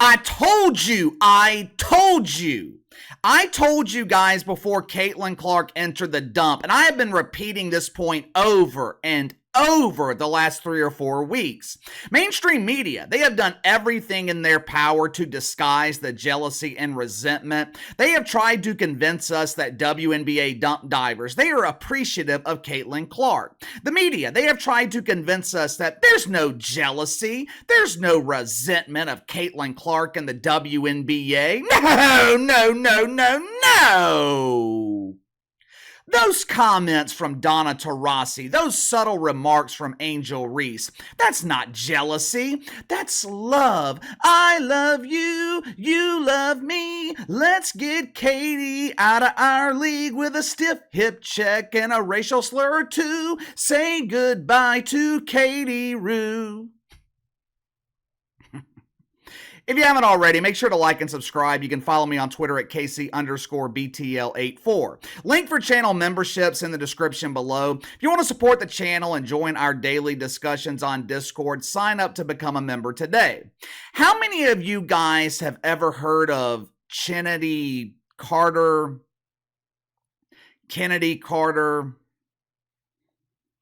I told you guys before Caitlin Clark entered the dump, and I have been repeating this point over and over the last 3 or 4 weeks. Mainstream media, they have done everything in their power to disguise the jealousy and resentment. They have tried to convince us that WNBA dump divers, they are appreciative of Caitlin Clark. The media, they have tried to convince us that there's no jealousy, there's no resentment of Caitlin Clark and the WNBA. No. Those comments from Donna Taurasi, those subtle remarks from Angel Reese, that's not jealousy, that's love. I love you, you love me. Let's get Katie out of our league with a stiff hip check and a racial slur or two. Say goodbye to Katie Rue. If you haven't already, make sure to like and subscribe. You can follow me on Twitter at KC_BTL84. Link for channel memberships in the description below. If you want to support the channel and join our daily discussions on Discord, sign up to become a member today. How many of you guys have ever heard of Chennedy Carter? Kennedy Carter?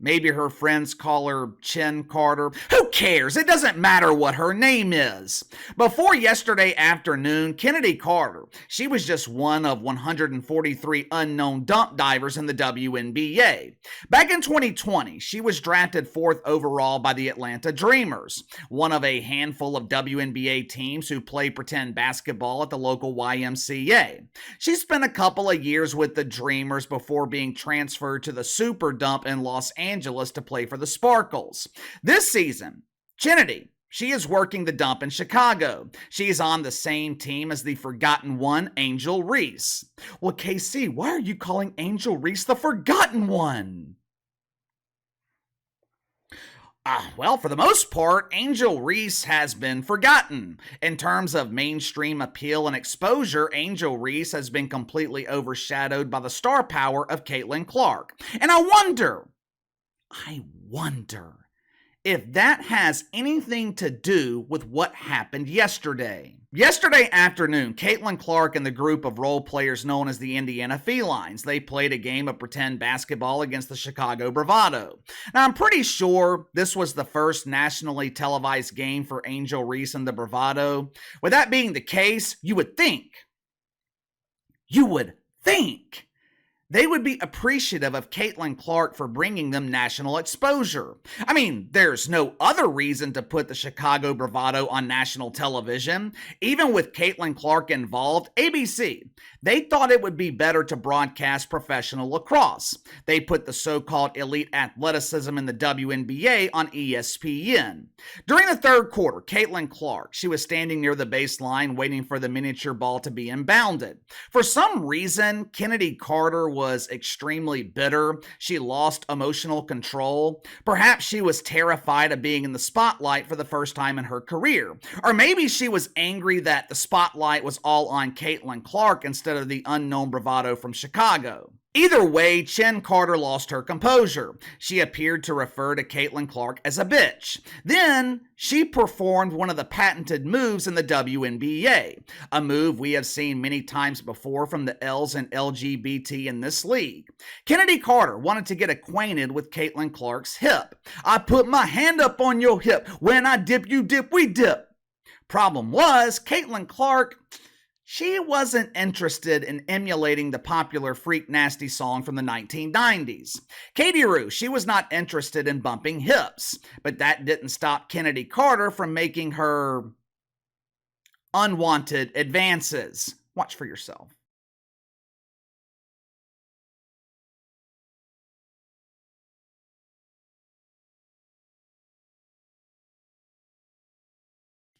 Maybe her friends call her Chen Carter. Who cares? It doesn't matter what her name is. Before yesterday afternoon, Kennedy Carter, she was just one of 143 unknown dump divers in the WNBA. Back in 2020, she was drafted 4th overall by the Atlanta Dreamers, one of a handful of WNBA teams who play pretend basketball at the local YMCA. She spent a couple of years with the Dreamers before being transferred to the Super Dump in Los Angeles to play for the Sparkles. This season, Chennedy, she is working the dump in Chicago. She is on the same team as the forgotten one, Angel Reese. Well, KC, why are you calling Angel Reese the forgotten one? Well, for the most part, Angel Reese has been forgotten. In terms of mainstream appeal and exposure, Angel Reese has been completely overshadowed by the star power of Caitlin Clark. And I wonder if that has anything to do with what happened yesterday. Yesterday afternoon, Caitlin Clark and the group of role players known as the Indiana Felines, they played a game of pretend basketball against the Chicago Bravado. Now, I'm pretty sure this was the first nationally televised game for Angel Reese and the Bravado. With that being the case, you would think they would be appreciative of Caitlin Clark for bringing them national exposure. I mean, there's no other reason to put the Chicago Bravado on national television. Even with Caitlin Clark involved, ABC, they thought it would be better to broadcast professional lacrosse. They put the so-called elite athleticism in the WNBA on ESPN. During the third quarter, Caitlin Clark, she was standing near the baseline waiting for the miniature ball to be inbounded. For some reason, Kennedy Carter was extremely bitter. She lost emotional control. Perhaps she was terrified of being in the spotlight for the first time in her career. Or maybe she was angry that the spotlight was all on Caitlin Clark instead of the unknown bravado from Chicago. Either way, Chen Carter lost her composure. She appeared to refer to Caitlin Clark as a bitch. Then, she performed one of the patented moves in the WNBA, a move we have seen many times before from the L's and LGBT in this league. Kennedy Carter wanted to get acquainted with Caitlin Clark's hip. I put my hand up on your hip. When I dip, you dip, we dip. Problem was, Caitlin Clark, she wasn't interested in emulating the popular Freak Nasty song from the 1990s. Katie Rue, she was not interested in bumping hips, but that didn't stop Kennedy Carter from making her unwanted advances. Watch for yourself.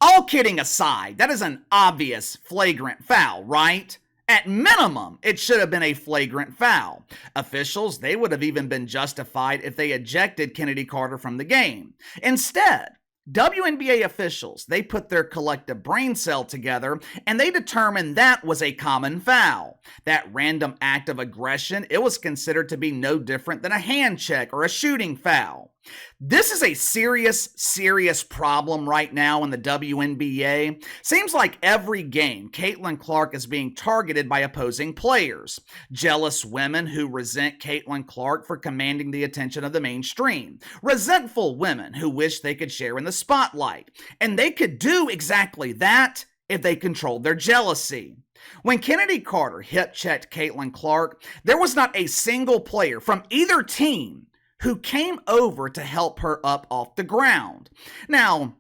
All kidding aside, that is an obvious flagrant foul, right? At minimum, it should have been a flagrant foul. Officials, they would have even been justified if they ejected Kennedy Carter from the game. Instead, WNBA officials, they put their collective brain cell together and they determined that was a common foul. That random act of aggression, it was considered to be no different than a hand check or a shooting foul. This is a serious problem right now in the WNBA. Seems like every game, Caitlin Clark is being targeted by opposing players. Jealous women who resent Caitlin Clark for commanding the attention of the mainstream. Resentful women who wish they could share in the spotlight. And they could do exactly that if they controlled their jealousy. When Chennedy Carter hip-checked Caitlin Clark, there was not a single player from either team who came over to help her up off the ground. Now,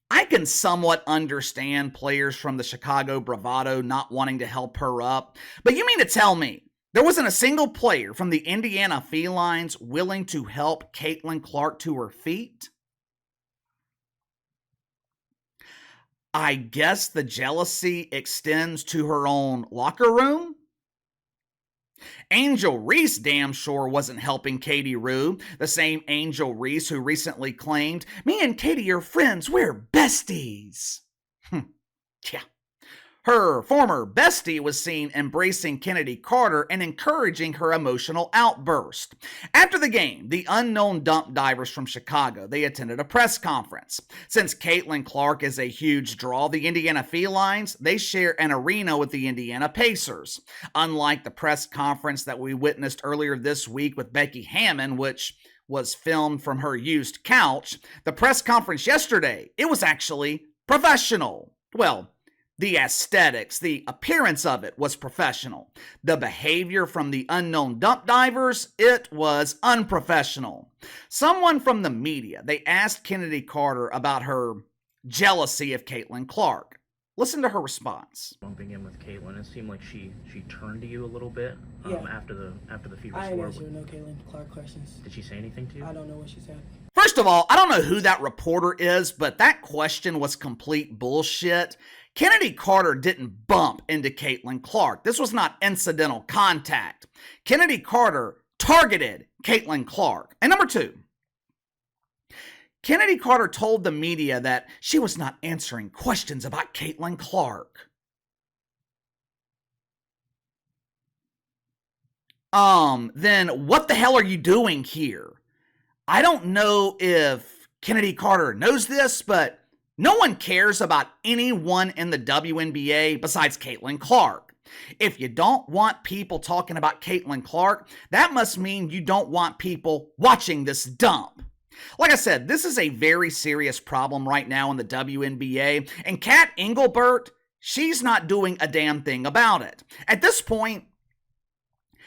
I can somewhat understand players from the Chicago Bravado not wanting to help her up, but you mean to tell me there wasn't a single player from the Indiana Felines willing to help Caitlin Clark to her feet? I guess the jealousy extends to her own locker room? Angel Reese damn sure wasn't helping Katie Rue, the same Angel Reese who recently claimed, "Me and Katie are friends, we're besties." Yeah. Her former bestie was seen embracing Chennedy Carter and encouraging her emotional outburst. After the game, the unknown dump divers from Chicago, they attended a press conference. Since Caitlin Clark is a huge draw, the Indiana Felines, they share an arena with the Indiana Pacers. Unlike the press conference that we witnessed earlier this week with Becky Hammon, which was filmed from her used couch, the press conference yesterday, it was actually professional. Well, the aesthetics, the appearance of it was professional. The behavior from the unknown dump divers, it was unprofessional. Someone from the media, they asked Chennedy Carter about her jealousy of Caitlin Clark. Listen to her response. Bumping in with Caitlin, it seemed like she turned to you a little bit after the fever I score. ain't answering no Caitlin Clark questions. Did she say anything to you? I don't know what she said. First of all, I don't know who that reporter is, but that question was complete bullshit. Chennedy Carter didn't bump into Caitlin Clark. This was not incidental contact. Chennedy Carter targeted Caitlin Clark. And number two, Chennedy Carter told the media that she was not answering questions about Caitlin Clark. Then what the hell are you doing here? I don't know if Chennedy Carter knows this, but no one cares about anyone in the WNBA besides Caitlin Clark. If you don't want people talking about Caitlin Clark, that must mean you don't want people watching this dump. Like I said, this is a very serious problem right now in the WNBA, and Kat Engelbert, she's not doing a damn thing about it. At this point,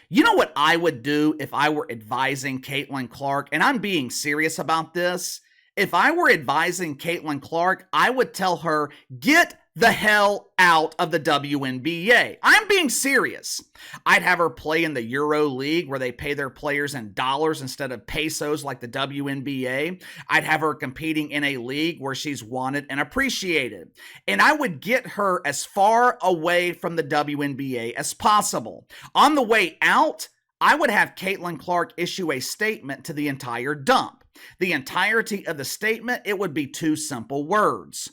you know what I would do if I were advising Caitlin Clark, and I'm being serious about this. If I were advising Caitlin Clark, I would tell her, get the hell out of the WNBA. I'm being serious. I'd have her play in the Euro League where they pay their players in dollars instead of pesos like the WNBA. I'd have her competing in a league where she's wanted and appreciated. And I would get her as far away from the WNBA as possible. On the way out, I would have Caitlin Clark issue a statement to the entire dump. The entirety of the statement, it would be two simple words.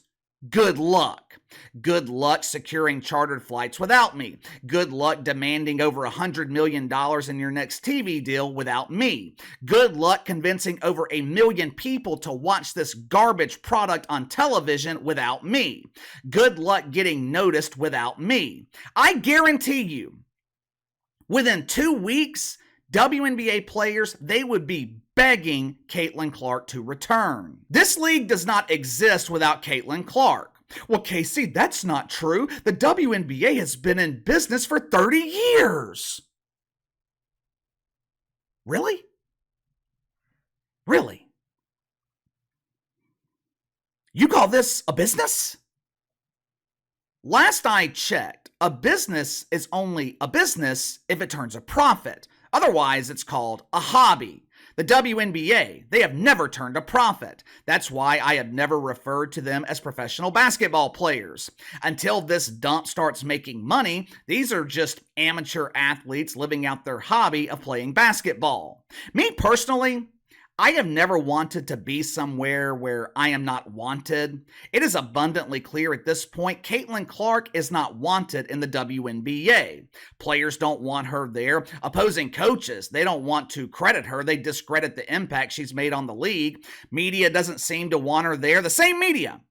Good luck. Good luck securing chartered flights without me. Good luck demanding over $100 million in your next TV deal without me. Good luck convincing over 1 million people to watch this garbage product on television without me. Good luck getting noticed without me. I guarantee you, within 2 weeks, WNBA players, they would be begging Caitlin Clark to return. This league does not exist without Caitlin Clark. Well, Casey, that's not true. The WNBA has been in business for 30 years. Really? Really? You call this a business? Last I checked, a business is only a business if it turns a profit. Otherwise, it's called a hobby. The WNBA, they have never turned a profit. That's why I have never referred to them as professional basketball players. Until this dump starts making money, these are just amateur athletes living out their hobby of playing basketball. Me personally, I have never wanted to be somewhere where I am not wanted. It is abundantly clear at this point Caitlin Clark is not wanted in the WNBA. Players don't want her there. Opposing coaches, they don't want to credit her. They discredit the impact she's made on the league. Media doesn't seem to want her there. The same media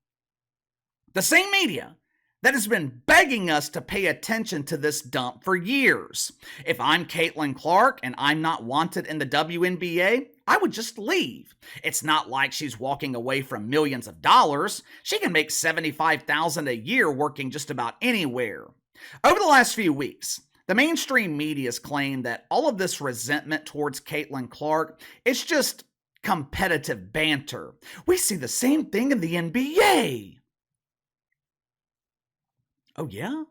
that has been begging us to pay attention to this dump for years. If I'm Caitlin Clark and I'm not wanted in the WNBA, I would just leave. It's not like she's walking away from millions of dollars. She can make $75,000 a year working just about anywhere. Over the last few weeks, the mainstream media has claimed that all of this resentment towards Caitlin Clark is just competitive banter. We see the same thing in the NBA. Oh, yeah?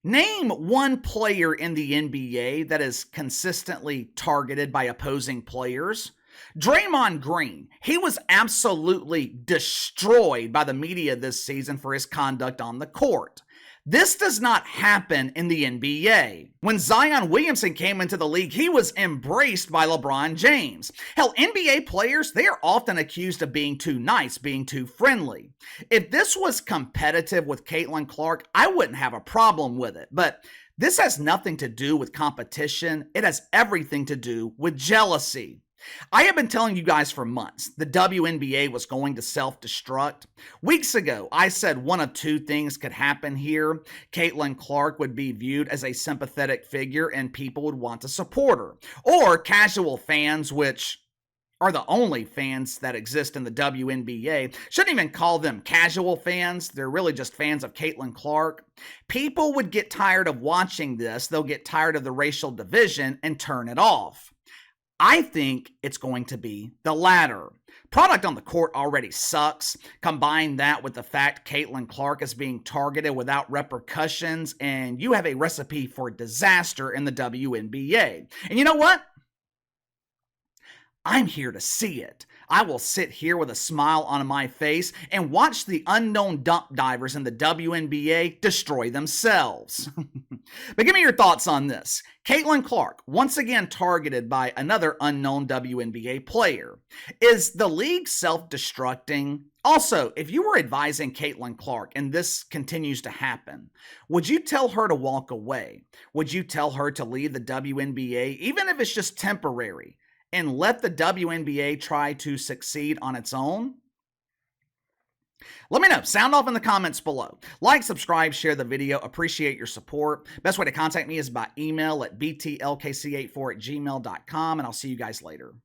Name one player in the NBA that is consistently targeted by opposing players. Draymond Green, he was absolutely destroyed by the media this season for his conduct on the court. This does not happen in the NBA. When Zion Williamson came into the league, he was embraced by LeBron James. Hell, NBA players, they are often accused of being too nice, being too friendly. If this was competitive with Caitlin Clark, I wouldn't have a problem with it. But this has nothing to do with competition. It has everything to do with jealousy. I have been telling you guys for months the WNBA was going to self-destruct. Weeks ago, I said one of two things could happen here. Caitlin Clark would be viewed as a sympathetic figure and people would want to support her. Or casual fans, which are the only fans that exist in the WNBA. Shouldn't even call them casual fans. They're really just fans of Caitlin Clark. People would get tired of watching this. They'll get tired of the racial division and turn it off. I think it's going to be the latter. Product on the court already sucks. Combine that with the fact Caitlin Clark is being targeted without repercussions, and you have a recipe for disaster in the WNBA. And you know what? I'm here to see it. I will sit here with a smile on my face and watch the unknown dump divers in the WNBA destroy themselves. But give me your thoughts on this. Caitlin Clark, once again targeted by another unknown WNBA player. Is the league self-destructing? Also, if you were advising Caitlin Clark and this continues to happen, would you tell her to walk away? Would you tell her to leave the WNBA, even if it's just temporary, and let the WNBA try to succeed on its own? Let me know. Sound off in the comments below. Like, subscribe, share the video. Appreciate your support. Best way to contact me is by email at btlkc84@gmail.com, and I'll see you guys later.